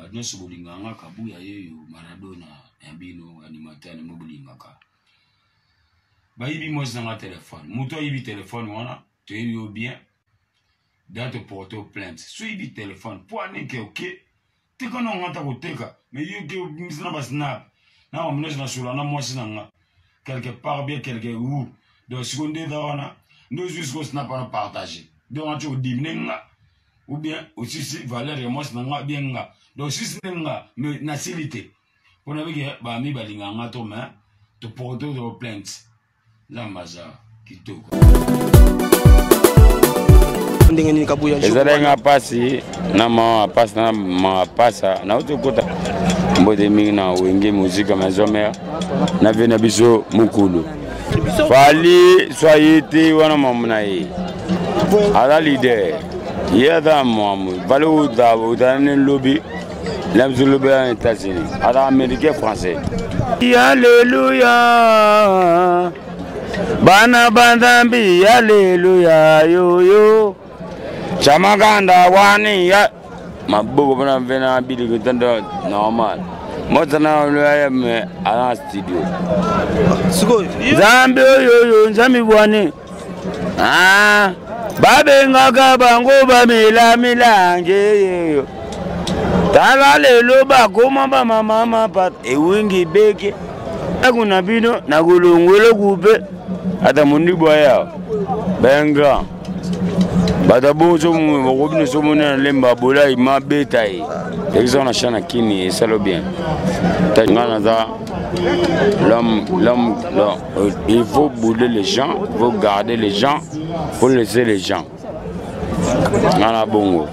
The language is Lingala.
Badne sobolinganga kabuya yeyo Maradona Mbino animateur mobolingaka. Bayibi moi na téléphone. Muto yibi téléphone wana, tu yibi bien. Date porter plainte. Suivi téléphone. Poane ke ok. Tika na ngata ko teka. Mais yo ke misna ba snap. Na on na sula na moi sinanga. Quelque part bien quelque où. Donc seconde wana, nous jusqu'au snap on partager. Donc tu dimnenga ou bien aussi si valeur et moi sinanga bien nga. Donc si sinanga mais nationalité. On avait que ba mi balinganga to main to porter de plainte. La maza kitoko. Ezala nga pasi na ma pasi na ma pasa na utokota mbode mingi na wenge muzika mazomera na vena biso mukulu fali soyete wana mamuna yi ala leader yada mamu balu da udane lobby l'Amzulu aux États-Unis ala américain français alléluia bana bandambi alléluia yo yo Chamaganda wani ya mabugo bana vena bili gutanda normal motana loya me ala studio siko zambe yo nzami bwani babe ngaka bango ba milange yo tala lelo ba koma ba mama pat ewingi beke akuna bino na kulungwele kupe ata mundiboya benga Badabo somu robine somu na lemba bola ima betaï. Exemple na chana kini ça le bien. L'homme il faut bouler les gens, il faut garder les gens, il faut laisser les gens. Ngana bongo.